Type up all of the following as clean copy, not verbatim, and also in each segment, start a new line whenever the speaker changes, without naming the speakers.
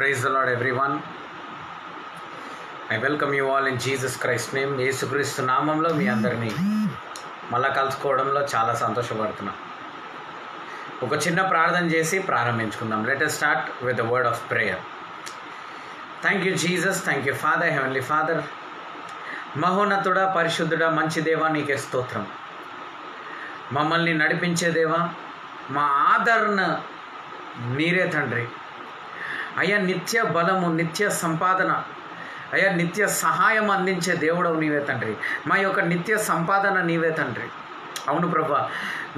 Praise the Lord, everyone. I welcome you all in Jesus Christ's name. యేసుక్రీస్తు నామంలో మీ అందరినీ మళ్ళా కలుసుకోవడంలో చాలా సంతోషపడుతున్నా. ఒక చిన్న ప్రార్థన చేసి ప్రారంభించుకుందాం. Let us start with a word of prayer. Thank you Jesus, thank you Father, Heavenly Father. మహోన్నతుడా, పరిశుద్ధుడా, మంచి దేవా, నీకే స్తోత్రం. మమ్మల్ని నడిపించే దేవా, మా ఆదరణ మీరే తండ్రి. అయ్యా, నిత్య బలము, నిత్య సంపాదన, అయ్యా నిత్య సహాయం అందించే దేవుడవు నీవే తండ్రి. మా యొక్క నిత్య సంపాదన నీవే తండ్రి. అవును ప్రభా,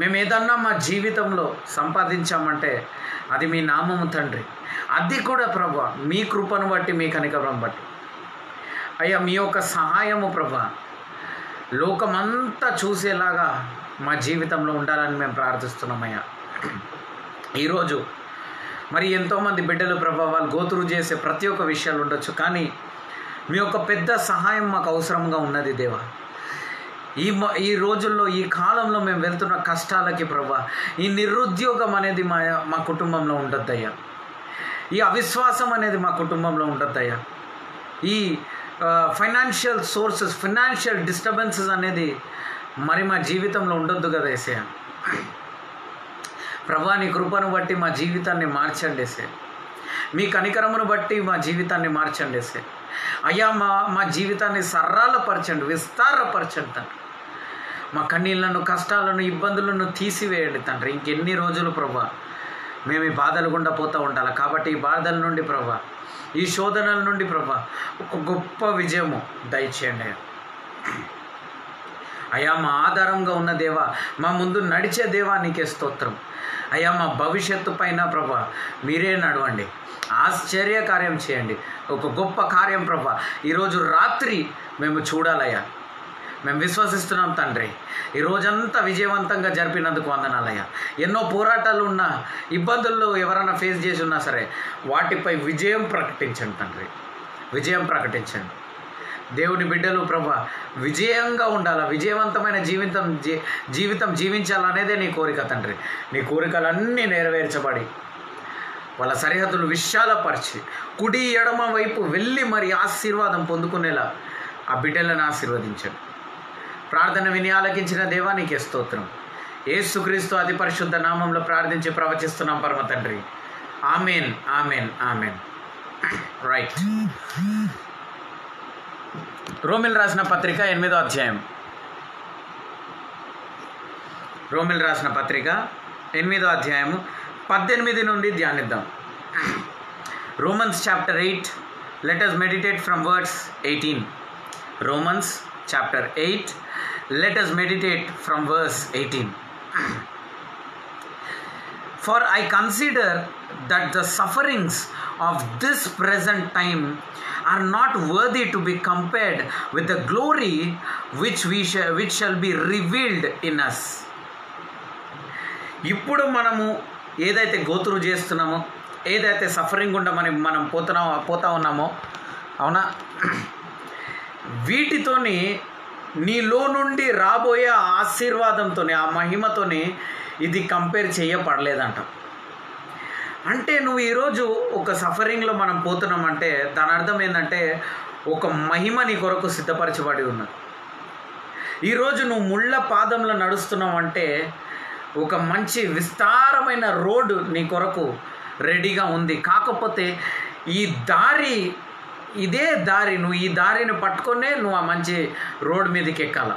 మేము ఏదన్నా మా జీవితంలో సంపాదించామంటే అది మీ నామము తండ్రి. అది కూడా ప్రభా మీ కృపను బట్టి, మీ కనికరం బట్టి. అయ్యా, మీ యొక్క సహాయము ప్రభా లోకమంతా చూసేలాగా మా జీవితంలో ఉండాలని మేము ప్రార్థిస్తున్నామయ్యా. ఈరోజు మరి ఎంతోమంది బిడ్డలు ప్రభా వాళ్ళు గోతురు చేసే ప్రతి ఒక్క విషయాలు ఉండొచ్చు, కానీ మీ యొక్క పెద్ద సహాయం మాకు అవసరంగా ఉన్నది దేవా. ఈ రోజుల్లో, ఈ కాలంలో మేము వెళ్తున్న కష్టాలకి ప్రభా ఈ నిరుద్యోగం అనేది మా కుటుంబంలో ఉండొద్దయ్యా. ఈ అవిశ్వాసం అనేది మా కుటుంబంలో ఉండొద్దయ్యా. ఈ ఫైనాన్షియల్ సోర్సెస్, ఫైనాన్షియల్ డిస్టర్బెన్సెస్ అనేది మరి మా జీవితంలో ఉండొద్దు కదా యేసయ్యా. ప్రభా, నీ కృపను బట్టి మా జీవితాన్ని మార్చండి యేసయ్యా. మీ కనికరమును బట్టి మా జీవితాన్ని మార్చండి యేసయ్యా. అయ్యా, మా జీవితాన్ని సరళపరచండి, విస్తారపరచండి తండ్రి. మా కన్నీళ్లను, కష్టాలను, ఇబ్బందులను తీసివేయండి తండ్రి. ఇంకెన్ని రోజులు ప్రభా మేము ఈ బాధలు గుండా పోతూ ఉండాలి. కాబట్టి ఈ బాధల నుండి ప్రభా, ఈ శోధనల నుండి ప్రభా ఒక గొప్ప విజయము దయచేయండి అయ్యా. అయ్యా, మా ఆధారంగా ఉన్న దేవా, మా ముందు నడిచే దేవా, నీకే స్తోత్రం. అయ్యా, మా భవిష్యత్తు పైన ప్రభా మీరే నడవండి, ఆశ్చర్య కార్యం చేయండి, ఒక గొప్ప కార్యం ప్రభా ఈరోజు రాత్రి మేము చూడాలయ్యా. మేము విశ్వసిస్తున్నాం తండ్రి. ఈ రోజంతా విజయవంతంగా జరిపినందుకు వందనాలయ్యా. ఎన్నో పోరాటాలు ఉన్నా, ఇబ్బందుల్లో ఎవరైనా ఫేస్ చేసి ఉన్నా సరే వాటిపై విజయం ప్రకటించండి తండ్రి, విజయం ప్రకటించండి. దేవుని బిడ్డలు ప్రభా విజయంగా ఉండాలా, విజయవంతమైన జీవితం జీవించాలనేదే నీ కోరిక తండ్రి. నీ కోరికలన్నీ నెరవేర్చబడి వాళ్ళ సరిహద్దులు విశాలపరిచి కుడి ఎడమ వైపు వెళ్ళి మరి ఆశీర్వాదం పొందుకునేలా ఆ బిడ్డలను ఆశీర్వదించండి. ప్రార్థన విని ఆలకించిన దేవా, నీకే స్తోత్రం. యేసుక్రీస్తు అతి పరిశుద్ధ నామంలో ప్రార్థించి ప్రవచిస్తున్నాం పరమ తండ్రి. Amen, amen, amen. రైట్. రోమిల్ రాసిన పత్రిక 8వ అధ్యాయం. రోమిల్ రాసిన పత్రిక 8వ అధ్యాయము 18 నుండి ధ్యానిద్దాం. Romans chapter 8. Let us meditate from verse 18. Romans chapter 8. Let us meditate from verse 18. For I consider that the sufferings of this present time are not worthy to be compared with the glory which shall be revealed in us. ఇప్పుడు మనము ఏదైతే గోతురు చేస్తున్నామో, ఏదైతే suffering గుండా మనం పోతా ఉన్నామో, అవునా, వీటితోని నీలో నుండి రాబోయే ఆశీర్వాదంతో, ఆ మహిమతోని ఇది కంపేర్ చేయబడలేదంట. అంటే నువ్వు ఈరోజు ఒక సఫరింగ్లో మనం పోతున్నామంటే దాని అర్థం ఏంటంటే ఒక మహిమ నీ కొరకు సిద్ధపరచబడి ఉన్నది. ఈరోజు నువ్వు ముళ్ళ పాదంలో నడుస్తున్నావు అంటే ఒక మంచి విస్తారమైన రోడ్డు నీ కొరకు రెడీగా ఉంది. కాకపోతే ఇదే దారి నువ్వు ఈ దారిని పట్టుకొనే నువ్వు ఆ మంచి రోడ్ మీదకి ఎక్కాల.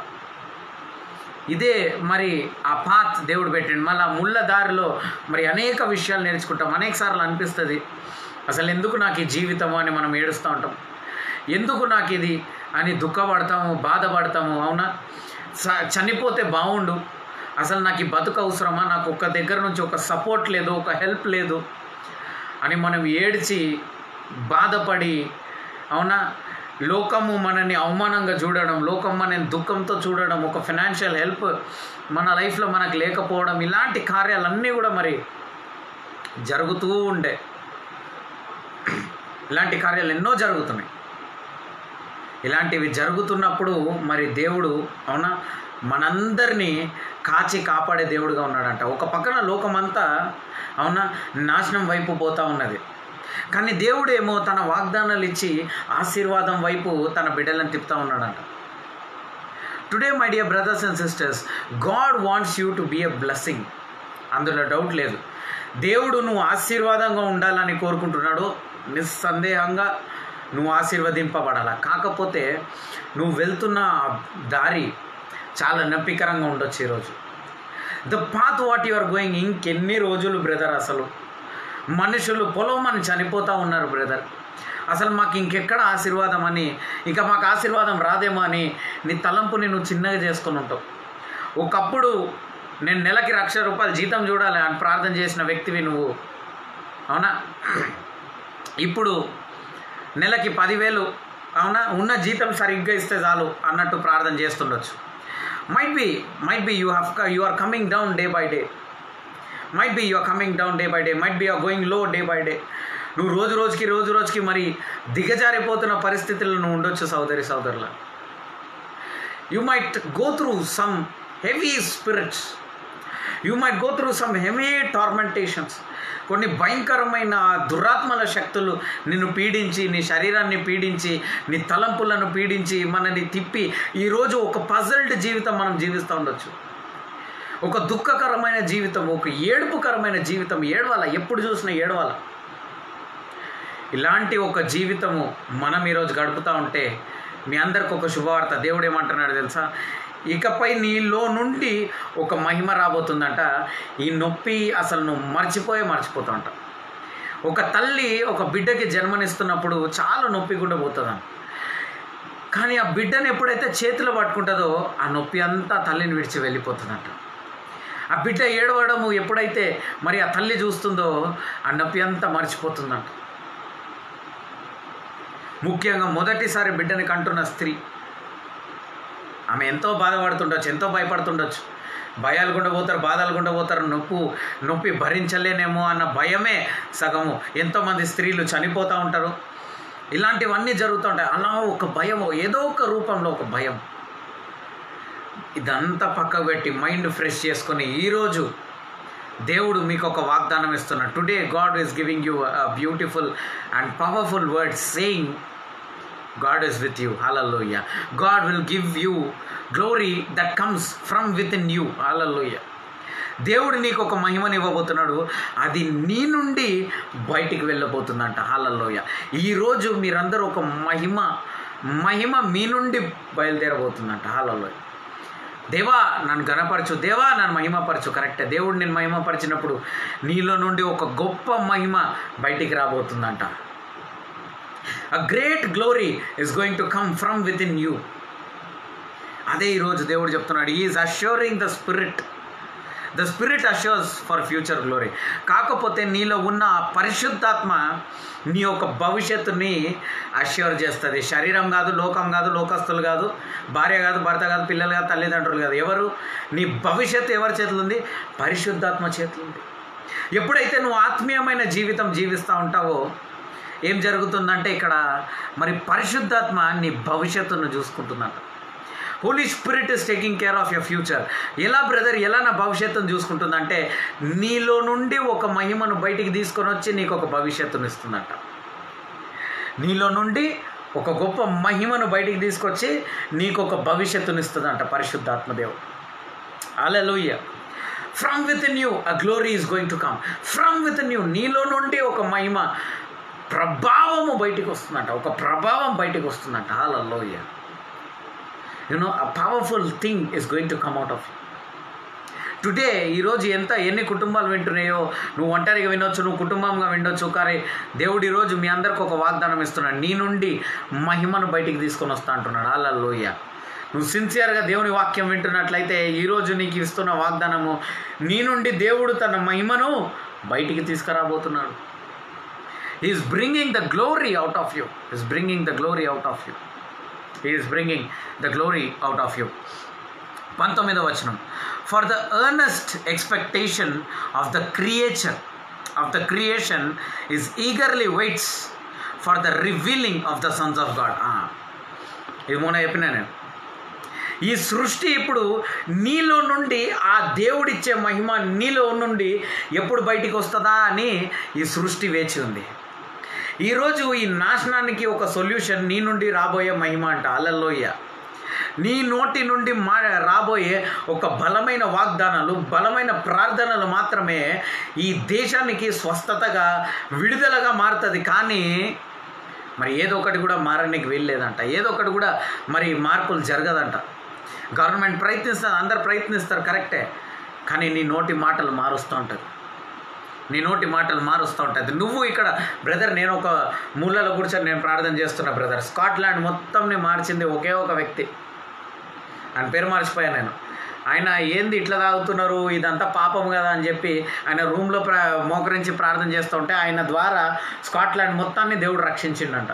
ఇదే మరి ఆ పాత్ దేవుడు పెట్టండి. మళ్ళీ ముళ్ళ దారిలో మరి అనేక విషయాలు నేర్చుకుంటాం. అనేక సార్లు అనిపిస్తుంది, అసలు ఎందుకు నాకు ఈ జీవితము అని మనం ఏడుస్తూ ఉంటాం. ఎందుకు నాకు ఇది అని దుఃఖపడతాము, బాధపడతాము. అవునా, చనిపోతే బాగుండు, అసలు నాకు ఈ బతుకు అవసరమా, నాకు ఒక దగ్గర నుంచి ఒక సపోర్ట్ లేదు, ఒక హెల్ప్ లేదు అని మనం ఏడ్చి బాధపడి, అవునా, లోకము మనని అవమానంగా చూడడం, లోకం మనని దుఃఖంతో చూడడం, ఒక ఫైనాన్షియల్ హెల్ప్ మన లైఫ్లో మనకు లేకపోవడం, ఇలాంటి కార్యాలన్నీ కూడా మరి జరుగుతూ ఉండే. ఇలాంటి కార్యాలు ఎన్నో జరుగుతున్నాయి. ఇలాంటివి జరుగుతున్నప్పుడు మరి దేవుడు, అవునా, మనందరినీ కాచి కాపాడే దేవుడుగా ఉన్నాడంట. ఒక పక్కన లోకమంతా, అవునా, నాశనం వైపు పోతూ ఉన్నది. కానీ దేవుడేమో తన వాగ్దానాలు ఇచ్చి ఆశీర్వాదం వైపు తన బిడ్డలను తిప్పుతూ ఉన్నాడంట. Today my dear brothers and sisters, God wants you to be a blessing. అందులో డౌట్ లేదు. దేవుడు నువ్వు ఆశీర్వాదంగా ఉండాలని కోరుకుంటున్నాడు. నిస్సందేహంగా నువ్వు ఆశీర్వదింపబడాల. కాకపోతే నువ్వు వెళ్తున్న దారి చాలా నొప్పికరంగా ఉండొచ్చు ఈరోజు. The path what you are going, ఇంకెన్ని రోజులు బ్రదర్? అసలు మనుషులు పొలమని చనిపోతూ ఉన్నారు బ్రదర్. అసలు మాకు ఇంకెక్కడ ఆశీర్వాదం అని, ఇక మాకు ఆశీర్వాదం రాదేమో అని నీ తలంపుని నువ్వు చిన్నగా చేసుకొని ఉంటావు. ఒకప్పుడు నేను నెలకి ₹1,00,000 జీతం చూడాలి అని ప్రార్థన చేసిన వ్యక్తివి నువ్వు, అవునా? ఇప్పుడు నెలకి 10,000, అవునా, ఉన్న జీతం సరిగ్గా ఇస్తే చాలు అన్నట్టు ప్రార్థన చేస్తుండొచ్చు. Might be you are coming down day by day. Might be you are coming down day by day. Might be you are going low day by day. నువ్వు రోజు రోజుకి మరి దిగజారిపోతున్న పరిస్థితుల్లో నువ్వు ఉండొచ్చు సోదరుల. You might go through some heavy spirits. You might go through some heavy tormentations. కొన్ని భయంకరమైన దురాత్మల శక్తులు నిన్ను పీడించి, నీ శరీరాన్ని పీడించి, నీ తలంపులను పీడించి, మనని తిప్పి ఈరోజు ఒక పజల్డ్ జీవితం మనం జీవిస్తూ ఉండొచ్చు. ఒక దుఃఖకరమైన జీవితం, ఒక ఏడుపుకరమైన జీవితం. ఏడవాల, ఎప్పుడు చూసినా ఏడవాల. ఇలాంటి ఒక జీవితము మనం ఈరోజు గడుపుతూ ఉంటే మీ అందరికి ఒక శుభవార్త. దేవుడు ఏమంటున్నాడు తెలుసా? ఇకపై నీలో నుండి ఒక మహిమ రాబోతుందంట. ఈ నొప్పి అసలు నువ్వు మర్చిపోతాంట. ఒక తల్లి ఒక బిడ్డకి జన్మనిస్తున్నప్పుడు చాలా నొప్పి కూడా పోతుందంట. కానీ ఆ బిడ్డను ఎప్పుడైతే చేతిలో పట్టుకుంటుందో ఆ నొప్పి అంతా తల్లిని విడిచి వెళ్ళిపోతుందంట. ఆ బిడ్డ ఏడవడము ఎప్పుడైతే మరి ఆ తల్లి చూస్తుందో ఆ నొప్పి అంతా మర్చిపోతుందంట. ముఖ్యంగా మొదటిసారి బిడ్డని కంటున్న స్త్రీ, ఆమె ఎంతో బాధపడుతుండొచ్చు, ఎంతో భయపడుతుండొచ్చు. భయాలు గుండా పోతారు, బాధలు గుండా పోతారు. నొప్పి భరించలేనేమో అన్న భయమే సగము. ఎంతోమంది స్త్రీలు చనిపోతూ ఉంటారు. ఇలాంటివన్నీ జరుగుతూ ఉంటాయి. అలా ఒక భయం, ఏదో ఒక రూపంలో ఒక భయం. ఇదంతా పక్కకు పెట్టి మైండ్ ఫ్రెష్ చేసుకొని ఈరోజు దేవుడు మీకు ఒక వాగ్దానం ఇస్తున్నాడు. Today God is giving you a beautiful and powerful word saying God is with you. Hallelujah. God will give you glory that comes from within you. Hallelujah. దేవుడు నీకు ఒక మహిమని ఇవ్వబోతున్నాడు. అది నీ నుండి బయటికి వెళ్ళబోతుందంట. హల్లెలూయా. ఈరోజు మీరందరూ ఒక మహిమ మీ నుండి బయలుదేరబోతుందంట. హల్లెలూయా. దేవా నన్ను ఘనపరచు, దేవా నన్ను మహిమపరచు. కరెక్టే. దేవుడు నేను మహిమపరిచినప్పుడు నీలో నుండి ఒక గొప్ప మహిమ బయటికి రాబోతుందంట. A great glory is going to come from within you. అదే ఈరోజు దేవుడు చెప్తున్నాడు. He is assuring the spirit. The spirit assures for future glory. కాకపోతే నీలో ఉన్న పరిశుద్ధాత్మ నీ యొక్క భవిష్యత్తుని అష్యూర్ చేస్తుంది. శరీరం కాదు, లోకం కాదు, లోకస్తులు కాదు, భార్య కాదు, భర్త కాదు, పిల్లలు కాదు, తల్లిదండ్రులు కాదు. ఎవరు? నీ భవిష్యత్తు ఎవరి చేతులు ఉంది? పరిశుద్ధాత్మ చేతులు ఉంది. ఎప్పుడైతే నువ్వు ఆత్మీయమైన జీవితం జీవిస్తూ ఉంటావో ఏం జరుగుతుందంటే ఇక్కడ మరి పరిశుద్ధాత్మ నీ భవిష్యత్తును చూసుకుంటుందంట. Holy Spirit is taking care of your future. ఎలా బ్రదర్, ఎలా నా భవిష్యత్తును చూసుకుంటుందంటే నీలో నుండి ఒక మహిమను బయటికి తీసుకొని వచ్చి నీకు ఒక భవిష్యత్తును ఇస్తుందంట. నీలో నుండి ఒక గొప్ప మహిమను బయటికి తీసుకొచ్చి నీకు ఒక భవిష్యత్తును ఇస్తుందంట పరిశుద్ధాత్మ దేవుడు. Hallelujah. From within you a glory is going to come. From within you, నీలో నుండి ఒక మహిమ ప్రభావము బయటికి వస్తుందంట. ఒక ప్రభావం బయటికి వస్తుందంట. హల్లెలూయా. a powerful thing is going to come out of you. Today ఈరోజు ఎన్ని కుటుంబాలు వింటున్నాయో, నువ్వు ఒంటరిగా వినొచ్చు, నువ్వు కుటుంబంగా వినొచ్చు. కానీ దేవుడు ఈరోజు మీ అందరికి ఒక వాగ్దానం ఇస్తున్నాడు. నీ నుండి మహిమను బయటికి తీసుకొని వస్తా అంటున్నాడు. హల్లెలూయా. నువ్వు సిన్సియర్గా దేవుని వాక్యం వింటున్నట్లయితే ఈరోజు నీకు ఇస్తున్న వాగ్దానము, నీ నుండి దేవుడు తన మహిమను బయటికి తీసుకురాబోతున్నాడు. He is bringing the glory out of you. He is bringing the glory out of you. He is bringing the glory out of you. 19వ వచనం. For the earnest expectation of the creation is eagerly waits for the revealing of the sons of God. ఇది మొన్న చెప్పినా నేను. ఈ సృష్టి ఇప్పుడు నీలో నుండి ఆ దేవుడిచ్చే మహిమ నీలో నుండి ఎప్పుడు బయటికి వస్తుందా అని ఈ సృష్టి వేచి ఉంది. ఈరోజు ఈ నాశనానికి ఒక సొల్యూషన్ నీ నుండి రాబోయే మహిమ అంట. హల్లెలూయా. నీ నోటి నుండి రాబోయే ఒక బలమైన వాగ్దానాలు, బలమైన ప్రార్థనలు మాత్రమే ఈ దేశానికి స్వస్థతగా, విడుదలగా మారుతుంది. కానీ మరి ఏదో ఒకటి కూడా మారడానికి వెళ్ళలేదంట. ఏదో ఒకటి కూడా మరి మార్పులు జరగదంట. గవర్నమెంట్ ప్రయత్నిస్తారు, అందరు ప్రయత్నిస్తారు, కరెక్టే. కానీ నీ నోటి మాటలు మారుస్తూ ఉంటుంది. నీ నోటి మాటలు మారుస్తూ ఉంటుంది. నువ్వు ఇక్కడ బ్రదర్, నేను ఒక మూలలో కూర్చొని నేను ప్రార్థన చేస్తున్నా బ్రదర్. స్కాట్లాండ్ మొత్తంని మార్చింది ఒకే ఒక వ్యక్తి. ఆయన పేరు మర్చిపోయాను నేను. ఆయన ఏంది ఇట్లా తాగుతున్నారు, ఇదంతా పాపం కదా అని చెప్పి ఆయన రూమ్లో మోకరించి ప్రార్థన చేస్తూ ఉంటే ఆయన ద్వారా స్కాట్లాండ్ మొత్తాన్ని దేవుడు రక్షించిండంట.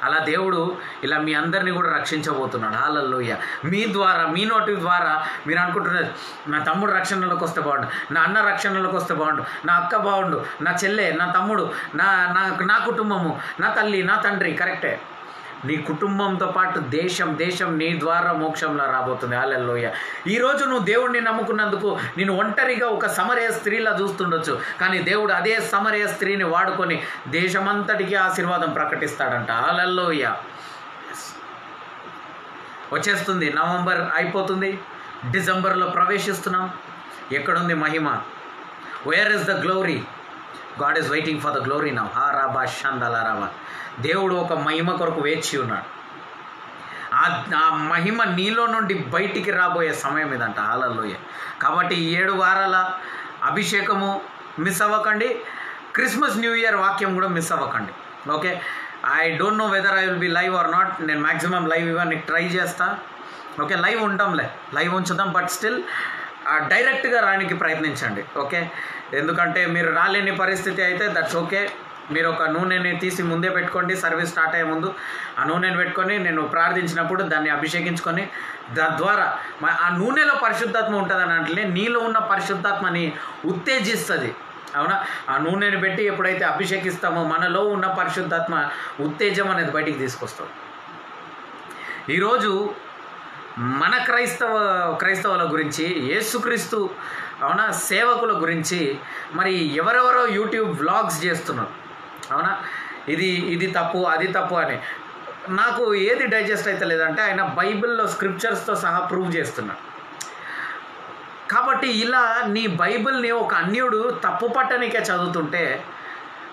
అలా దేవుడు ఇలా మీ అందరినీ కూడా రక్షించబోతున్నాడు. హల్లెలూయా. మీ ద్వారా, మీ నోటి ద్వారా మీరు అనుకుంటున్నారు, నా తమ్ముడు రక్షణలోకి వస్తే బాగుండు, నా అన్న రక్షణలోకి వస్తే బాగుండు, నా అక్క బాగుండు, నా చెల్లె, నా తమ్ముడు, నా కుటుంబము, నా తల్లి, నా తండ్రి. కరెక్టే. నీ కుటుంబంతో పాటు దేశం నీ ద్వారా మోక్షంలో రాబోతుంది. హల్లెలూయా. ఈరోజు నువ్వు దేవుడిని నమ్ముకున్నందుకు నేను ఒంటరిగా ఒక సమరయ స్త్రీలా చూస్తుండొచ్చు, కానీ దేవుడు అదే సమరయ స్త్రీని వాడుకొని దేశమంతటికి ఆశీర్వాదం ప్రకటిస్తాడంట. హల్లెలూయా. వచ్చేస్తుంది, నవంబర్ అయిపోతుంది, డిసెంబర్లో ప్రవేశిస్తున్నాం. ఎక్కడుంది మహిమ? Where is the glory? God is waiting for the glory now. హా రాబా షందలా రాబా. దేవుడు ఒక మహిమ కొరకు వేచి ఉన్నాడు. ఆ మహిమ నీలో నుండి బయటికి రాబోయే సమయం ఇదంట. హల్లెలూయా. కాబట్టి 7 వారాల అభిషేకము మిస్ అవ్వకండి. క్రిస్మస్ న్యూ ఇయర్ వాక్యం కూడా మిస్ అవ్వకండి. Okay. I don't know whether I will be live are not. నేను మ్యాక్సిమం లైవ్ ఇవ్వడానికి ట్రై చేస్తా. ఓకే, లైవ్ ఉంటాంలే, లైవ్ ఉంచుదాం. బట్ స్టిల్ డైరెక్ట్గా రానికి ప్రయత్నించండి. ఓకే, ఎందుకంటే మీరు రాలేని పరిస్థితి అయితే దట్స్ ఓకే. మీరు ఒక నూనెని తీసి ముందే పెట్టుకోండి. సర్వీస్ స్టార్ట్ అయ్యే ముందు ఆ నూనెని పెట్టుకొని నేను ప్రార్థించినప్పుడు దాన్ని అభిషేకించుకొని తద్వారా ఆ నూనెలో పరిశుద్ధాత్మ ఉంటుందని అంటే నీలో ఉన్న పరిశుద్ధాత్మని ఉత్తేజిస్తుంది. అవునా? ఆ నూనెని పెట్టి ఎప్పుడైతే అభిషేకిస్తామో మనలో ఉన్న పరిశుద్ధాత్మ ఉత్తేజం అనేది బయటికి తీసుకొస్తాం. ఈరోజు మన క్రైస్తవుల గురించి, యేసుక్రీస్తు అవునా సేవకుల గురించి మరి ఎవరెవరో యూట్యూబ్ వ్లాగ్స్ చేస్తున్నారు. అవునా? ఇది తప్పు, అది తప్పు అని. నాకు ఏది డైజెస్ట్ అయితే లేదంటే ఆయన బైబిల్లో స్క్రిప్చర్స్తో సహా ప్రూవ్ చేస్తున్నాడు. కాబట్టి ఇలా నీ బైబిల్ని ఒక అన్యుడు తప్పు పట్టనికే చదువుతుంటే,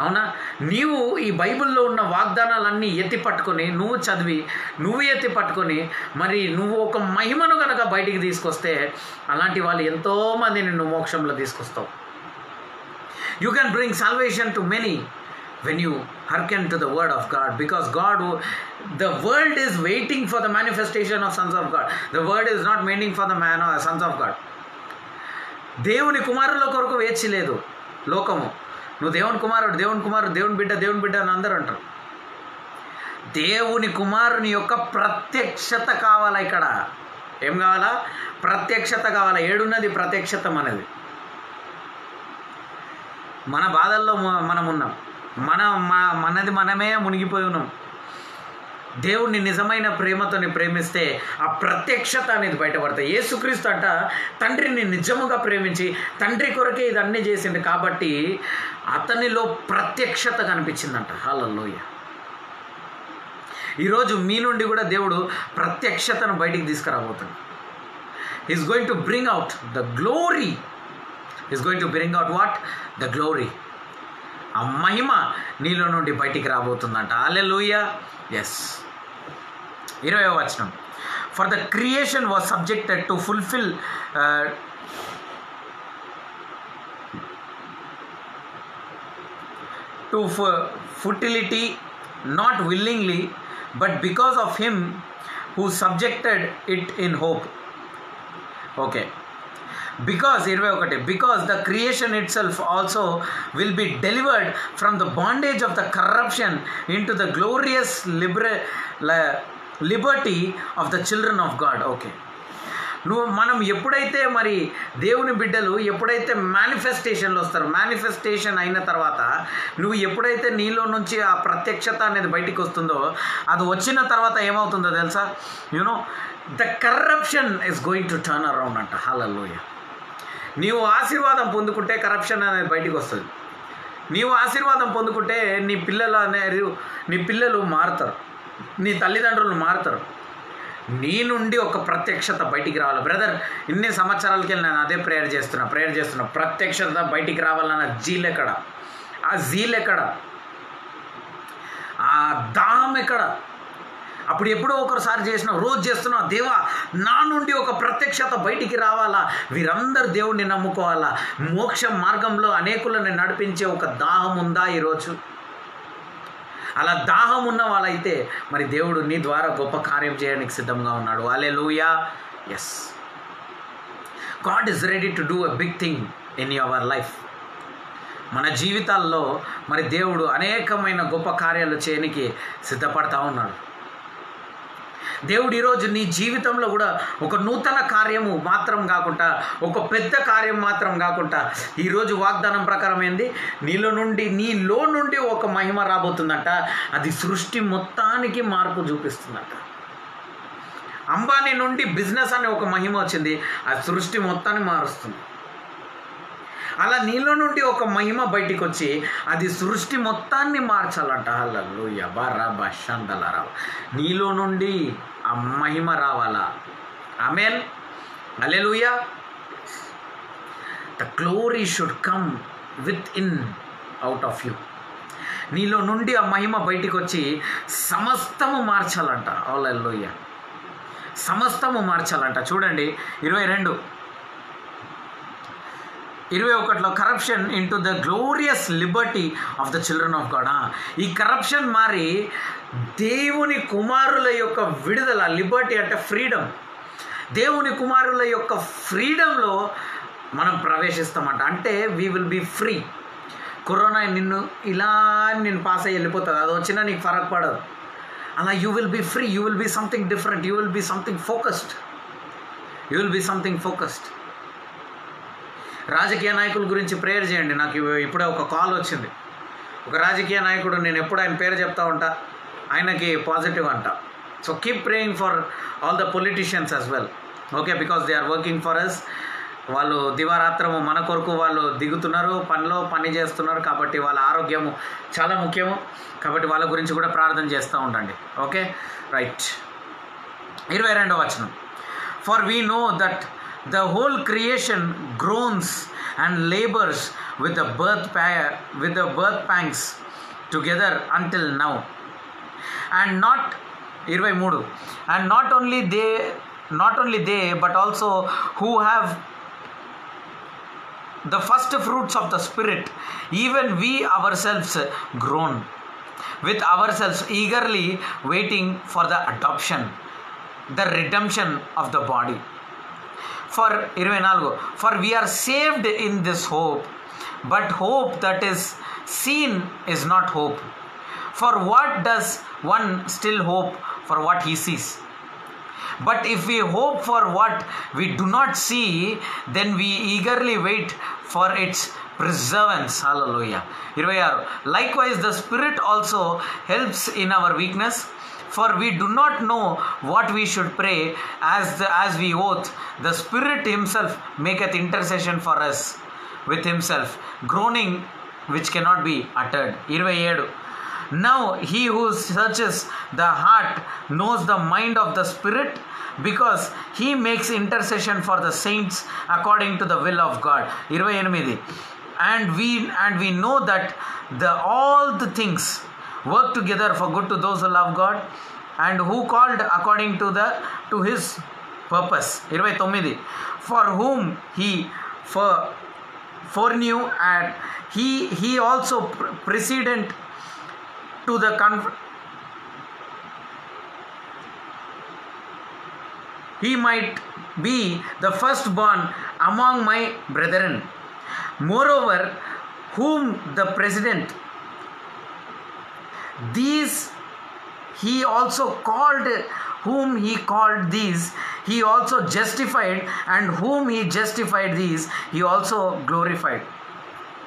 అవునా, నీవు ఈ బైబిల్లో ఉన్న వాగ్దానాలన్నీ ఎత్తి పట్టుకొని నువ్వు చదివి, నువ్వు ఎత్తి పట్టుకొని మరి నువ్వు ఒక మహిమను కనుక బయటికి తీసుకొస్తే అలాంటి వాళ్ళు ఎంతోమందిని నువ్వు మోక్షంలో తీసుకొస్తావు. You can bring salvation to many when you hearken to the word of God, because the world is waiting for the manifestation of sons of God. The world is not waiting for the sons of God. దేవుని కుమారుల కొరకు వేచి లేదు లోకము. నువ్వు దేవుని కుమారుడు, దేవుని బిడ్డ అని అందరూ అంటారు. దేవుని కుమారుని యొక్క ప్రత్యక్షత కావాలా? ఇక్కడ ఏం కావాలా? ప్రత్యక్షత కావాలా. ఏడున్నది ప్రత్యక్షతం అనేది. మన బాధల్లో మనం ఉన్నాం, మనది మనమే మునిగిపోయి ఉన్నాం. దేవుణ్ణి నిజమైన ప్రేమతోని ప్రేమిస్తే ఆ ప్రత్యక్షత అనేది బయటపడతాయి. యేసుక్రీస్తు అంట తండ్రిని నిజముగా ప్రేమించి తండ్రి కొరకే ఇదన్నీ చేసిండు కాబట్టి అతనిలో ప్రత్యక్షత కనిపించిందంట. హల్లెలూయా. ఈరోజు మీ నుండి కూడా దేవుడు ప్రత్యక్షతను బయటికి తీసుకురాబోతున్నాడు. Is going to bring out the glory. Is going to bring out what? The glory. ఆ మహిమ నీలో నుండి బయటికి రాబోతుందంట. హల్లెలూయా. ఎస్. 20వ వచనం. For the creation was subjected to fulfil to futility, not willingly but because of him who subjected it in hope. Okay. Because the creation itself also will be delivered from the bondage of the corruption into the glorious liberty of the children of God. Okay. మనం ఎప్పుడైతే మరి దేవుని బిడ్డలు ఎప్పుడైతే మేనిఫెస్టేషన్లో వస్తారో, manifestation అయిన తర్వాత నువ్వు ఎప్పుడైతే నీలో నుంచి ఆ ప్రత్యక్షత అనేది బయటికి వస్తుందో, అది వచ్చిన తర్వాత ఏమవుతుందో తెలుసా? The corruption is going to turn around అంట. హల్లెలూయా. నీవు ఆశీర్వాదం పొందుకుంటే కరప్షన్ అనేది బయటికి వస్తుంది. నీవు ఆశీర్వాదం పొందుకుంటే నీ పిల్లలు మారుతారు, నీ తల్లిదండ్రులు మారుతారు. నీ నుండి ఒక ప్రత్యక్షత బయటికి రావాలి. బ్రదర్, ఇన్ని సంవత్సరాలకి నేను అదే ప్రేయర్ చేస్తున్నా. ప్రత్యక్షత బయటికి రావాలన్న జీల్ ఎక్కడ? ఆ జీల్ ఎక్కడ? ఆ దాహం ఎక్కడ? అప్పుడు ఎప్పుడో ఒకసారి చేసినావు, రోజు చేస్తున్నావు. దేవా, నా నుండి ఒక ప్రత్యక్షత బయటికి రావాలా, వీరందరూ దేవుడిని నమ్ముకోవాలా, మోక్ష మార్గంలో అనేకులను నడిపించే ఒక దాహం ఉందా ఈరోజు? అలా దాహం ఉన్న వాళ్ళైతే మరి దేవుడు నీ ద్వారా గొప్ప కార్యం చేయడానికి సిద్ధంగా ఉన్నాడు. Hallelujah. Yes, God is ready to do a big thing in your life. మన జీవితాల్లో మరి దేవుడు అనేకమైన గొప్ప కార్యాలు చేయడానికి సిద్ధపడతా ఉన్నాడు. దేవుడు ఈరోజు నీ జీవితంలో కూడా ఒక నూతన కార్యము మాత్రం కాకుండా, ఒక పెద్ద కార్యం మాత్రం కాకుండా, ఈరోజు వాగ్దానం ప్రకారం ఏంది, నీలో నుండి ఒక మహిమ రాబోతుందంట. అది సృష్టి మొత్తానికి మార్పు చూపిస్తుందంట. అంబానీ నుండి బిజినెస్ అనే ఒక మహిమ వచ్చింది, అది సృష్టి మొత్తాన్ని మారుస్తుంది. అలా నీలో నుండి ఒక మహిమ బయటికి వచ్చి అది సృష్టి మొత్తాన్ని మార్చాలంట. హల్లెలూయా. బారాబా షందలరా, నీలో నుండి ఆ మహిమ రావాలా. Amen. Hallelujah. The glory should come within out of you. నీలో నుండి ఆ మహిమ బయటికి వచ్చి సమస్తము మార్చాలంట. హల్లెలూయా. సమస్తము మార్చాలంట. చూడండి 21లో corruption into the glorious liberty of the children of God. ఈ కరప్షన్ మారి దేవుని కుమారుల యొక్క విడుదల. లిబర్టీ అంటే ఫ్రీడమ్. దేవుని కుమారుల యొక్క ఫ్రీడంలో మనం ప్రవేశిస్తామంట. అంటే we will be free. Corona నిన్ను పాస్ అయ్యి వెళ్ళిపోతుంది, అది వచ్చినా నీకు ఫరక్ పడదు. అలా you will be free, you will be something different, you will be something focused. రాజకీయ నాయకుల గురించి ప్రేయర్ చేయండి. నాకు ఇప్పుడే ఒక కాల్ వచ్చింది. ఒక రాజకీయ నాయకుడు, నేను ఎప్పుడు ఆయన పేరు చెప్తా ఉంటా, ఆయనకి పాజిటివ్ అంట. So keep praying for all the politicians as well. Okay, because they are working for us. వాళ్ళు దివారాత్రము మన కొరకు వాళ్ళు దిగుతున్నారు, పని చేస్తున్నారు. కాబట్టి వాళ్ళ ఆరోగ్యము చాలా ముఖ్యము. కాబట్టి వాళ్ళ గురించి కూడా ప్రార్థన చేస్తూ ఉండండి. Okay, right. 22వ వచనం. For we know that the whole creation groans and labors with the birth pangs together until now. And not 23. And not only they but also who have the first fruits of the Spirit, even we ourselves groan with ourselves eagerly waiting for the adoption, the redemption of the body. For 24, for we are saved in this hope, but hope that is seen is not hope. For what does one still hope for what he sees? But if we hope for what we do not see, then we eagerly wait for its preservance. Hallelujah. 26. Likewise the Spirit also helps in our weakness. For we do not know what we should pray as we ought. The Spirit himself maketh intercession for us with himself, groaning which cannot be uttered. 27. Now he who searches the heart knows the mind of the Spirit, because he makes intercession for the saints according to the will of God. 28. And we know that all the things work together for good to those who love God and who called according to his purpose. 29. For whom he foreknew, and he also precedent to the he might be the firstborn among my brethren. Moreover, whom the president, these he also called, whom he called these he also justified, and whom he justified these he also glorified.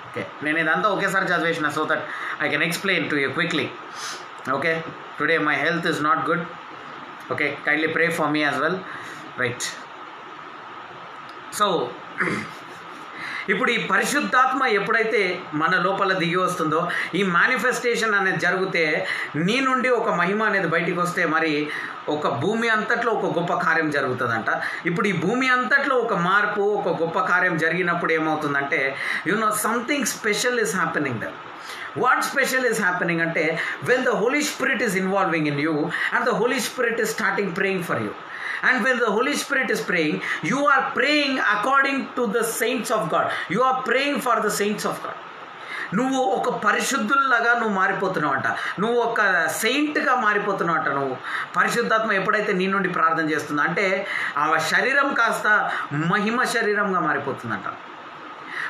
Okay, నేను ఇదంతా ఒకేసారి చదివేసిన so that I can explain to you quickly. Okay, today my health is not good. Okay, kindly pray for me as well. Right. So ఇప్పుడు ఈ పరిశుద్ధాత్మ ఎప్పుడైతే మన లోపల దిగి వస్తుందో, ఈ మేనిఫెస్టేషన్ అనేది జరిగితే నీ నుండి ఒక మహిమ అనేది బయటికి వస్తే మరి ఒక భూమి అంతట్లో ఒక గొప్ప కార్యం జరుగుతుందంట. ఇప్పుడు ఈ భూమి అంతట్లో ఒక మార్పు, ఒక గొప్ప కార్యం జరిగినప్పుడు ఏమవుతుందంటే something special is happening there. What special is happening ante when the Holy Spirit is involving in you and the Holy Spirit is starting praying for you. And when the Holy Spirit is praying, you are praying according to the saints of God. You are praying for the saints of God. నువ్వు ఒక పరిశుద్ధుల్లాగా నువ్వు మారిపోతున్నావు అంట, నువ్వు ఒక సెయింట్గా మారిపోతున్నావు అంట. నువ్వు పరిశుద్ధాత్మ ఎప్పుడైతే నీ నుండి ప్రార్థన చేస్తుందో అంటే ఆ శరీరం కాస్త మహిమ శరీరంగా మారిపోతుందంట.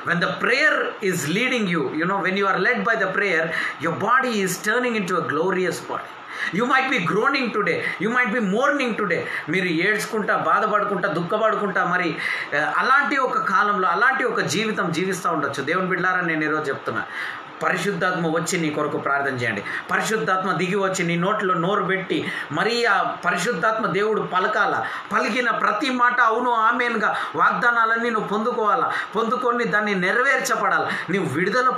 When the prayer is leading you, when you are led by the prayer, your body is turning into a glorious body. You might be groaning today, you might be mourning today. మీరు ఏడ్చుకుంటా, బాధపడుకుంటా, దుఃఖపడుకుంటా మరి అలాంటి ఒక కాలంలో అలాంటి ఒక జీవితం జీవిస్తూ ఉండొచ్చు. దేవుని బిడ్డలారా, నేను ఈరోజు చెప్తున్నా, పరిశుద్ధాత్మ వచ్చి నీ కొరకు ప్రార్థన చేయండి. పరిశుద్ధాత్మ దిగి వచ్చి నీ నోట్లో నోరు పెట్టి మరి ఆ పరిశుద్ధాత్మ దేవుడు పలికిన ప్రతి మాట అవును ఆమేన్గా వాగ్దానాలన్నీ నువ్వు పొందుకొని దాన్ని నెరవేర్చబడాలి. నీవు విడుదల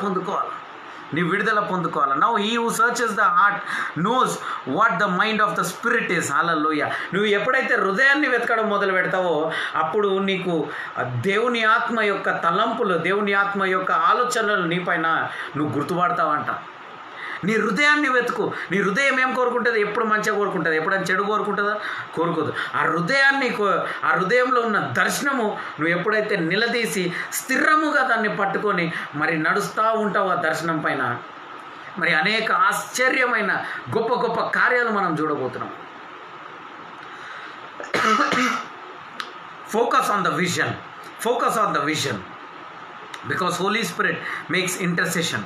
పొందుకోవాలి. Now he who searches the heart knows what the mind of the spirit is. Hallelujah. నువ్వు ఎప్పుడైతే హృదయాన్ని వెతకడం మొదలు పెడతావో అప్పుడు నీకు దేవుని ఆత్మ యొక్క తలంపులు, దేవుని ఆత్మ యొక్క ఆలోచనలు నీపైన నువ్వు గుర్తుపడతావంట. నీ హృదయాన్ని వెతుకు. నీ హృదయం ఏం కోరుకుంటుంది? ఎప్పుడు మంచిగా కోరుకుంటుంది, ఎప్పుడైనా చెడు కోరుకుంటుందా? కోరుకోదు. ఆ హృదయంలో ఉన్న దర్శనము నువ్వు ఎప్పుడైతే నిలదీసి స్థిరముగా దాన్ని పట్టుకొని మరి నడుస్తూ ఉంటావు ఆ దర్శనం పైన, మరి అనేక ఆశ్చర్యమైన గొప్ప గొప్ప కార్యాలు మనం చూడబోతున్నాం. Focus on the vision. Because Holy Spirit makes intercession.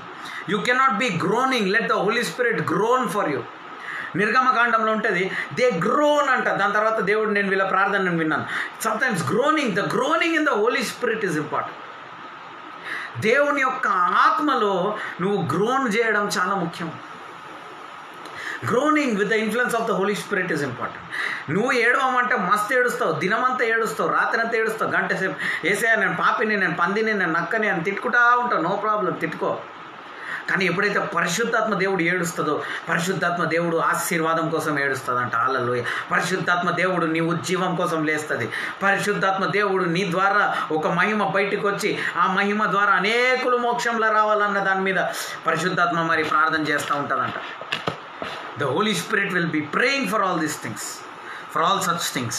You cannot be groaning. Let the Holy Spirit groan for you. నిర్గమకాండంలో ఉంటుంది, దే గ్రోన్ అంట. దాని తర్వాత దేవుడు నేను వీళ్ళ ప్రార్థనను విన్నాను. Sometimes the groaning in the Holy Spirit is important. దేవుని యొక్క ఆత్మలో నువ్వు గ్రోన్ చేయడం చాలా ముఖ్యం. Groaning with the influence of the Holy Spirit is important. నువ్వు ఏడవమంటే మస్తు ఏడుస్తావు, దినమంతా ఏడుస్తావు, రాత్రి అంతా ఏడుస్తావు, గంట సేపు ఏసే నేను పాపిని, నేను పందిని, నేను నక్కని అని తిట్టుకుంటా ఉంటావు. నో ప్రాబ్లం, తిట్టుకో. కానీ ఎప్పుడైతే పరిశుద్ధాత్మ దేవుడు ఏడుస్తుందో, పరిశుద్ధాత్మ దేవుడు ఆశీర్వాదం కోసం ఏడుస్తుందంట. హల్లెలూయా. పరిశుద్ధాత్మ దేవుడు నీ ఉజ్జీవం కోసం లేస్తుంది. పరిశుద్ధాత్మ దేవుడు నీ ద్వారా ఒక మహిమ బయటకు వచ్చి ఆ మహిమ ద్వారా అనేకులు మోక్షంలో రావాలన్న దాని మీద పరిశుద్ధాత్మ మరి ప్రార్థన చేస్తూ ఉంటుందంట. The Holy Spirit will be praying for all these things, for all such things.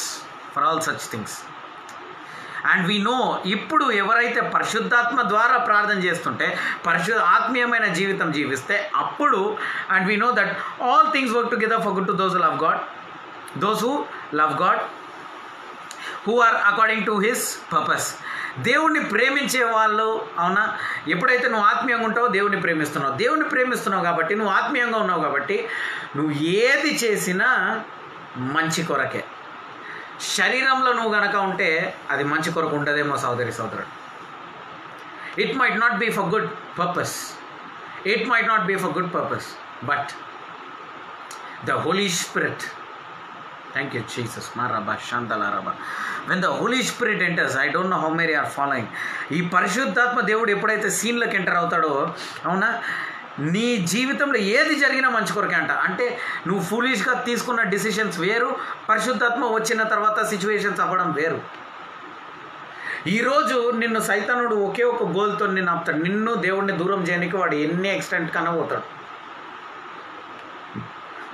And we know, ఇప్పుడు ఎవరైతే పరిశుద్ధాత్మ ద్వారా ప్రార్థన చేస్తుంటే, ఆత్మీయమైన జీవితం జీవిస్తే అప్పుడు, and we know that all things work together for good to those who love God, who are according to his purpose. దేవుణ్ణి ప్రేమించే వాళ్ళు, అవునా? ఎప్పుడైతే నువ్వు ఆత్మీయంగా ఉంటావో దేవుణ్ణి ప్రేమిస్తున్నావు కాబట్టి, నువ్వు ఆత్మీయంగా ఉన్నావు కాబట్టి నువ్వు ఏది చేసినా మంచి కొరకే. శరీరంలో నువ్వు గనక ఉంటే అది మంచి కొరకు ఉండదేమో సోదరుడు. It might not be for good purpose, but the Holy Spirit, thank you Jesus, maraba shandala raba, when the Holy Spirit enters, I don't know how many are following. ఈ పరిశుద్ధాత్మ దేవుడు ఎప్పుడైతే సీన్లోకి ఎంటర్ అవుతాడో, అవునా, నీ జీవితంలో ఏది జరిగినా మంచి కొరకే అంట. అంటే నువ్వు ఫూలిష్గా తీసుకున్న డిసిషన్స్ వేరు, పరిశుద్ధాత్మ వచ్చిన తర్వాత సిచ్యువేషన్స్ అవ్వడం వేరు. ఈరోజు నిన్ను సైతానుడు ఒకే ఒక గోల్తో నిన్ను ఆపుతాడు. నిన్ను దేవుడిని దూరం చేయడానికి వాడు ఎన్ని ఎక్స్టెంట్ కన్నా పోతాడు.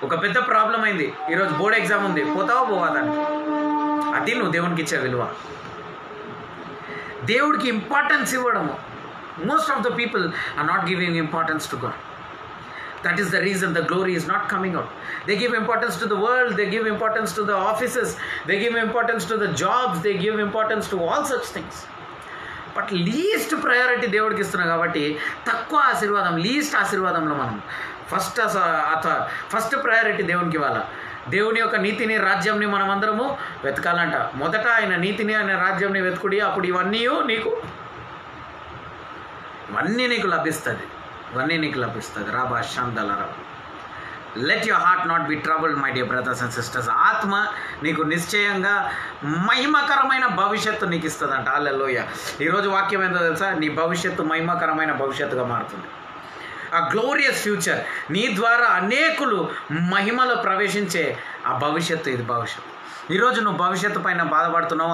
ఒక పెద్ద ప్రాబ్లం అయింది, ఈరోజు బోర్డ్ ఎగ్జామ్ ఉంది, పోతావా పోవాదాన్ని? అది నువ్వు దేవునికి ఇచ్చే విలువ. దేవుడికి ఇంపార్టెన్స్ ఇవ్వడము. Most of the people are not giving importance to God. That is the reason the glory is not coming out. They give importance to the world, they give importance to the offices, they give importance to the jobs, they give importance to all such things. But least priority దేవుడికి ఇస్తున్నాం కాబట్టి తక్కువ ఆశీర్వాదం, least ఆశీర్వాదంలో మనం first priority దేవునికి ఇవ్వాలా. దేవుని యొక్క నీతిని, రాజ్యంని మనం అందరము వెతకాలంట. మొదట ఆయన నీతిని, ఆయన రాజ్యంని వెతుకుడి, అప్పుడు ఇవన్నీ నీకు లభిస్తుంది. రాబా శాందల రాబా. Let your heart not be troubled my dear brothers and sisters. ఆత్మ నీకు నిశ్చయంగా మహిమకరమైన భవిష్యత్తు నీకు ఇస్తుందంట. హల్లెలూయా. ఈరోజు వాక్యం ఏంటో తెలుసా? నీ భవిష్యత్తు మహిమకరమైన భవిష్యత్తుగా మారుతుంది. ఆ గ్లోరియస్ ఫ్యూచర్, నీ ద్వారా అనేకులు మహిమలో ప్రవేశించే ఆ భవిష్యత్తు, ఇది భవిష్యత్తు. ఈరోజు నువ్వు భవిష్యత్తు పైన బాధపడుతున్నావు,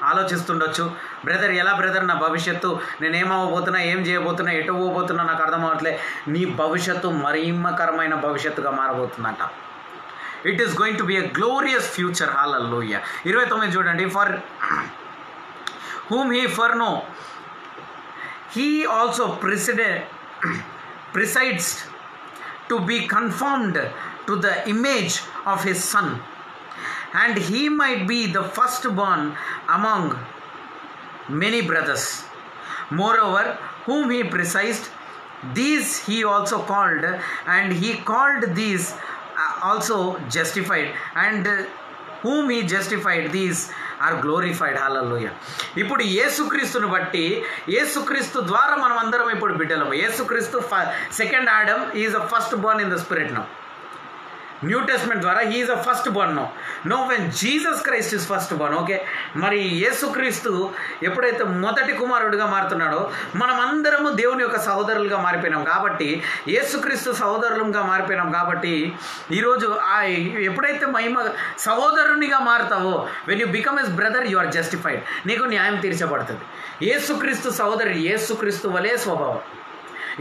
ఆలోచిస్తుండొచ్చు. బ్రదర్, ఎలా బ్రదర్ నా భవిష్యత్తు, నేను ఏమవ్వబోతున్నా, ఏం చేయబోతున్నా, ఎటు పోబోతున్నా నాకు అర్థం అవ్వట్లే. నీ భవిష్యత్తు మహిమకరమైన భవిష్యత్తుగా మారబోతుందంట. It is going to be a glorious future. Hallelujah. 29 చూడండి. For whom he foreknew, he also presides to be conformed to the image of his son, and he might be the firstborn among many brothers. Moreover, whom he presided, these he also called, and he called these also justified, and whom he justified, these are glorified. Hallelujah. ఇప్పుడు యేసుక్రీస్తుని బట్టి, యేసుక్రీస్తు ద్వారా మనం అందరం ఇప్పుడు బిడ్డలము. యేసుక్రీస్తు second Adam, is a first born in the spirit now. New Testament ద్వారా he is a first born no when Jesus Christ is first born. Okay, మరి యేసుక్రీస్తు ఎప్పుడైతే మొదటి కుమారుడిగా మారుతున్నాడో, మనం అందరము దేవుని యొక్క సహోదరులుగా మారిపోయినాం. కాబట్టి యేసుక్రీస్తు సహోదరులుగా మారిపోయినాం. కాబట్టి ఈరోజు ఎప్పుడైతే మహిమ సహోదరునిగా మారుతావో, when you become as brother, you are justified. నీకు న్యాయం తీర్చబడుతుంది. యేసుక్రీస్తు సహోదరు, యేసుక్రీస్తు వలే స్వభావం,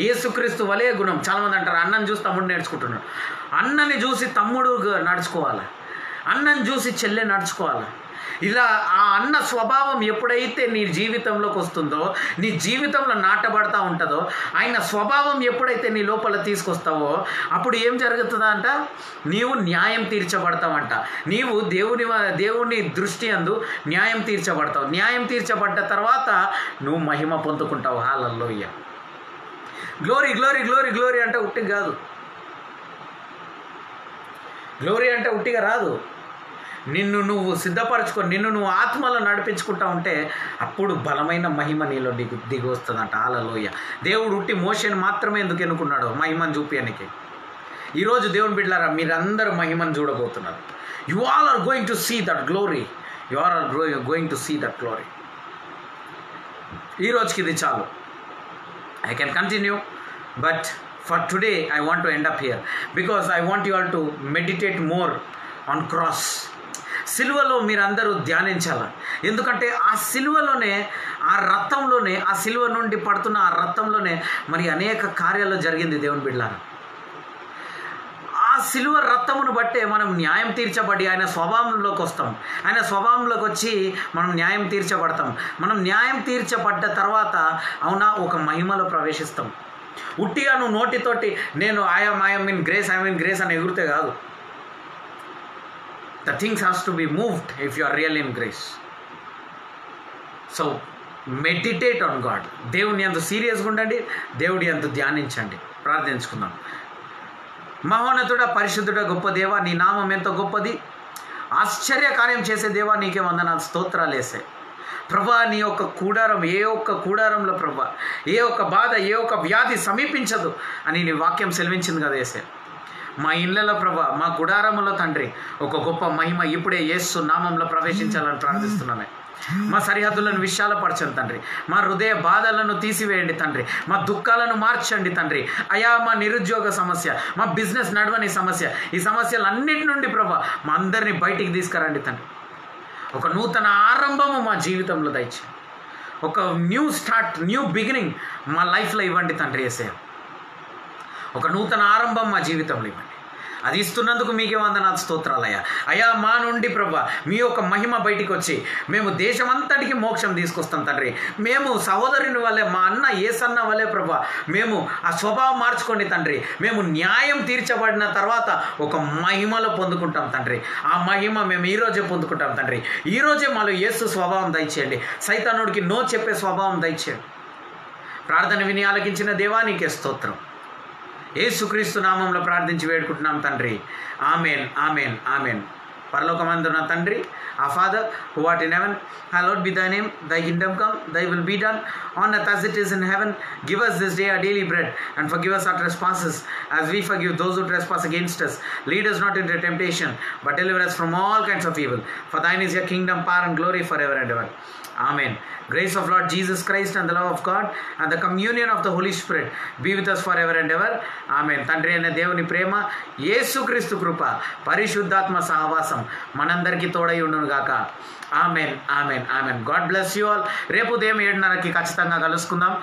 యేసుక్రీస్తు వలే గుణం. చాలామంది అంటారు అన్నని చూసి తమ్ముడు నేర్చుకుంటున్నాడు. అన్నని చూసి తమ్ముడు నడుచుకోవాలి, అన్నని చూసి చెల్లె నడుచుకోవాలి. ఇలా ఆ అన్న స్వభావం ఎప్పుడైతే నీ జీవితంలోకి వస్తుందో, నీ జీవితంలో నాటబడతా ఉంటుందో, ఆయన స్వభావం ఎప్పుడైతే నీ లోపల తీసుకొస్తావో, అప్పుడు ఏం జరుగుతుందంట? నీవు న్యాయం తీర్చబడతావంట. నీవు దేవుని దృష్టి అందు న్యాయం తీర్చబడతావు. న్యాయం తీర్చబడ్డ తర్వాత నువ్వు మహిమ పొందుకుంటావు. హల్లెలూయా. గ్లోరీ గ్లోరీ గ్లోరీ గ్లోరీ అంటే ఉట్టిగా కాదు. గ్లోరీ అంటే ఉట్టిగా రాదు. నిన్ను నువ్వు సిద్ధపరచుకొని, నిన్ను నువ్వు ఆత్మలో నడిపించుకుంటా ఉంటే అప్పుడు బలమైన మహిమ నీలో దిగి వస్తుందంట. హల్లెలూయా. దేవుడు ఉట్టి మోషేని మాత్రమే ఎందుకు ఎన్నుకున్నాడు? మహిమను చూపించడానికి. ఈరోజు దేవుని బిడ్డలారా, మీరందరూ మహిమను చూడబోతున్నారు. You all are going to see that glory. You are going to see that glory. ఈరోజుకి ఇది చాలు. I can continue, but for today I want to end up here because I want you all to meditate more on cross. సిలువలో మీరందరూ ధ్యానించాలి. ఎందుకంటే ఆ సిలువలోనే, ఆ రక్తంలోనే, ఆ సిలువ నుండి పడుతున్న ఆ రక్తంలోనే మరి అనేక కార్యాలు జరిగింది దేవుని బిడ్డలారా. ఆ సిలువ రక్తమును బట్టే మనం న్యాయం తీర్చబడి ఆయన స్వభావంలోకి వస్తాం. ఆయన స్వభావంలోకి వచ్చి మనం న్యాయం తీర్చబడతాం. మనం న్యాయం తీర్చబడ్డ తర్వాత అవునా ఒక మహిమలో ప్రవేశిస్తాం. ఉట్టిగా నువ్వు నోటితోటి నేను ఐఎమ్ ఇన్ గ్రేస్ అని ఎగురితే కాదు. The things has to be moved if you are real in grace. So meditate on God. దేవుని అంత సీరియస్గా ఉండండి, దేవుడి అంత ధ్యానించండి. ప్రార్థించుకుందాం. మహోన్నతుడా, పరిశుద్ధుడా, గొప్ప దేవా, నీ నామం ఎంతో గొప్పది. ఆశ్చర్య కార్యం చేసే దేవా, నీకే వందనాలు, స్తోత్రాలు వేసాయి ప్రభా. నీ యొక్క కూడారం, ఏ ఒక్క కూడారంలో ప్రభా ఏ ఒక్క బాధ, ఏ ఒక్క వ్యాధి సమీపించదు అని నీ వాక్యం సెలవించింది కదా వేసే. మా ఇళ్ళలో ప్రభా, మా గుడారములో తండ్రి ఒక గొప్ప మహిమ ఇప్పుడే యేసు నామంలో ప్రవేశించాలని ప్రార్థిస్తున్నాను. మా సరిహద్దులను విశాలపరచండి తండ్రి. మా హృదయ బాధలను తీసివేయండి తండ్రి. మా దుఃఖాలను మార్చండి తండ్రి. అయా మా నిరుద్యోగ సమస్య, మా బిజినెస్ నడవని సమస్య, ఈ సమస్యలన్నిటి నుండి ప్రభా మా అందరినీ బయటికి తీసుకురండి తండ్రి. ఒక నూతన ఆరంభము మా జీవితంలో దయచేయండి. ఒక న్యూ స్టార్ట్, న్యూ బిగినింగ్ మా లైఫ్లో ఇవ్వండి తండ్రి యేసయ్య. ఒక నూతన ఆరంభం మా జీవితంలో ఇవ్వండి. అది ఇస్తున్నందుకు మీకే వందనాలు, స్తోత్రాలయ్యా. అయా మా నుండి ప్రభా మీ యొక్క మహిమ బయటికి వచ్చి మేము దేశమంతటికి మోక్షం తీసుకొస్తాం తండ్రి. మేము సహోదరుని వల్లే, మా అన్న ఏసన్న వల్లే ప్రభా మేము ఆ స్వభావం మార్చుకోండి తండ్రి. మేము న్యాయం తీర్చబడిన తర్వాత ఒక మహిమలో పొందుకుంటాం తండ్రి. ఆ మహిమ మేము ఈరోజే పొందుకుంటాం తండ్రి. ఈరోజే మాలో యేసు స్వభావం దయచేయండి. సైతానుడికి నో చెప్పే స్వభావం దయచేయండి. ప్రార్థన విని ఆలకించిన దేవా నీకే స్తోత్రం. యేసుక్రీస్తు నామంలో ప్రార్థించి వేడుకుంటున్నాం తండ్రి. Amen, amen, amen. పరలోకమందున్న తండ్రి, our Father who art in heaven, hallowed be thy name, thy kingdom come, thy will be done on earth as it is in heaven. Give us this day our daily bread, and forgive us our trespasses as we forgive those who trespass against us. Lead us not into temptation, but deliver us from all kinds of evil. For thine is your kingdom, power and glory forever and ever. Amen. Grace of Lord Jesus Christ and the love of God and the communion of the Holy Spirit be with us forever and ever. Amen. తండ్రి అయిన దేవుని ప్రేమ, యేసుక్రీస్తు కృప, పరిశుద్ధాత్మ సహవాసం మనందరికీ తోడై ఉండును గాక. Amen, amen, amen. God bless you all. రేపు ఉదయం 7:30కి ఖచ్చితంగా కలుసుకుందాం.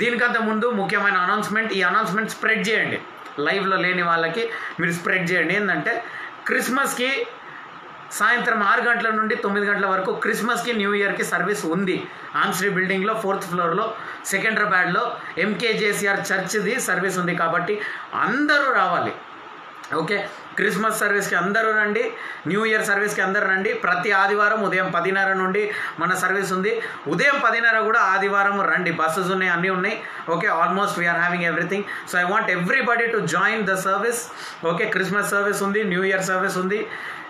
దీనికంటే ముందు ముఖ్యమైన అనౌన్స్మెంట్. ఈ అనౌన్స్మెంట్ స్ప్రెడ్ చేయండి. లైవ్లో లేని వాళ్ళకి మీరు స్ప్రెడ్ చేయండి. ఏంటంటే క్రిస్మస్కి సాయంత్రం 6 గంటల నుండి 9 గంటల వరకు క్రిస్మస్కి న్యూ ఇయర్కి సర్వీస్ ఉంది. ఆన్శ్రీ బిల్డింగ్లో 4th ఫ్లోర్లో సెకండ్రాబాద్లో MKJCR చర్చ్ది సర్వీస్ ఉంది. కాబట్టి అందరూ రావాలి. ఓకే, క్రిస్మస్ సర్వీస్కి అందరూ రండి, న్యూ ఇయర్ సర్వీస్కి అందరూ రండి. ప్రతి ఆదివారం ఉదయం 10:30 నుండి మన సర్వీస్ ఉంది. ఉదయం 10:30 కూడా ఆదివారం రండి. బస్సెస్ ఉన్నాయి, అన్నీ ఉన్నాయి. Okay, almost we are having everything. So I want everybody to join the service. Okay, Christmas service ఉంది, న్యూ ఇయర్ సర్వీస్ ఉంది.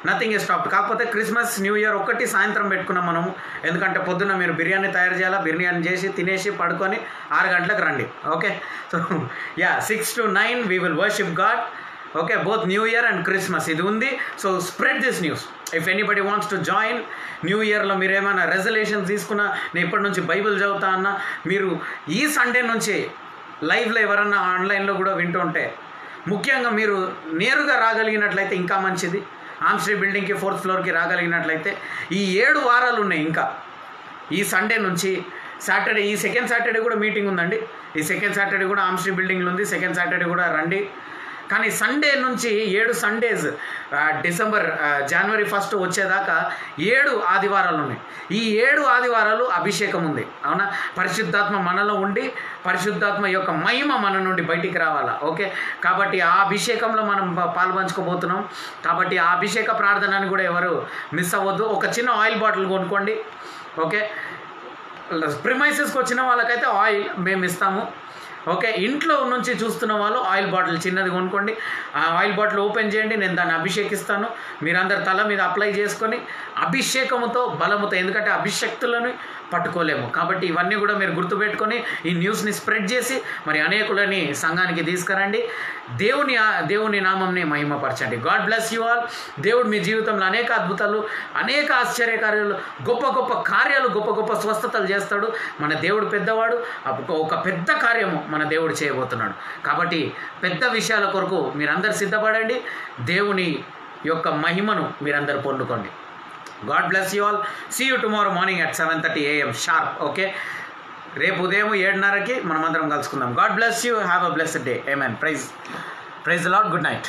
Nothing is stopped. కాకపోతే క్రిస్మస్ న్యూ ఇయర్ ఒక్కటి సాయంత్రం పెట్టుకున్నాం మనము. ఎందుకంటే పొద్దున్న మీరు బిర్యానీ తయారు చేయాలా, బిర్యానీ చేసి తినేసి పడుకొని 6 గంటలకు రండి. Okay, so 6 to 9 we will worship God. Okay, both new year and Christmas ఇది ఉంది. So spread this news. If anybody wants to join new ఇయర్లో, మీరు ఏమైనా రెజల్యూషన్స్ తీసుకున్నా, నేను ఇప్పటి నుంచి బైబిల్ చదువుతా అన్నా, మీరు ఈ సండే నుంచి లైవ్లో ఎవరన్నా ఆన్లైన్లో కూడా వింటూ ఉంటే, ముఖ్యంగా మీరు నేరుగా రాగలిగినట్లయితే ఇంకా మంచిది. ఆన్శ్రీ బిల్డింగ్కి 4th ఫ్లోర్కి రాగలిగినట్లయితే ఈ 7 వారాలు ఉన్నాయి. ఇంకా ఈ సండే నుంచి సాటర్డే, ఈ సెకండ్ సాటర్డే కూడా మీటింగ్ ఉందండి. ఈ సెకండ్ సాటర్డే కూడా ఆన్శ్రీ బిల్డింగ్లో ఉంది. సెకండ్ సాటర్డే కూడా రండి. కానీ సండే నుంచి 7 సండేస్, జనవరి 1 వచ్చేదాకా 7 ఆదివారాలు ఉన్నాయి. ఈ 7 ఆదివారాలు అభిషేకం ఉంది. అవునా, పరిశుద్ధాత్మ మనలో ఉండి పరిశుద్ధాత్మ యొక్క మహిమ మన నుండి బయటికి రావాలా. ఓకే, కాబట్టి ఆ అభిషేకంలో మనం పాల్పంచుకోబోతున్నాం. కాబట్టి ఆ అభిషేక ప్రార్థనని కూడా ఎవరు మిస్ అవ్వద్దు. ఒక చిన్న ఆయిల్ బాటిల్ కొనుక్కోండి. ఓకే, ప్రిమైసెస్కి వచ్చిన వాళ్ళకైతే ఆయిల్ మేము ఇస్తాము. ఓకే, ఇంట్లో నుంచి చూస్తున్న వాళ్ళు ఆయిల్ బాటిల్ చిన్నది కొనుక్కోండి. ఆ ఆయిల్ బాటిల్ ఓపెన్ చేయండి, నేను దాన్ని అభిషేకిస్తాను. మీరందరు తల మీద అప్లై చేసుకొని అభిషేకముతో, బలముతో, ఎందుకంటే అభిషక్తులను పట్టుకోలేము. కాబట్టి ఇవన్నీ కూడా మీరు గుర్తుపెట్టుకొని ఈ న్యూస్ని స్ప్రెడ్ చేసి మరి అనేకులని సంఘానికి తీసుకురండి. దేవుని నామంని మహిమపరచండి. God bless you all. దేవుడు మీ జీవితంలో అనేక అద్భుతాలు, అనేక ఆశ్చర్యకార్యాలు, గొప్ప గొప్ప కార్యాలు, గొప్ప గొప్ప స్వస్థతలు చేస్తాడు. మన దేవుడు పెద్దవాడు. ఒక పెద్ద కార్యము మన దేవుడు చేయబోతున్నాడు. కాబట్టి పెద్ద విషయాల కొరకు మీరందరూ సిద్ధపడండి. దేవుని యొక్క మహిమను మీరందరూ పొందుకోండి. God bless you all. See you tomorrow morning at 7:30 AM sharp. Okay, రేపు ఉదయం 7:30కి మనమందరం కలుసుకుందాం. God bless you. Have a blessed day. Amen. Praise the Lord. Good night.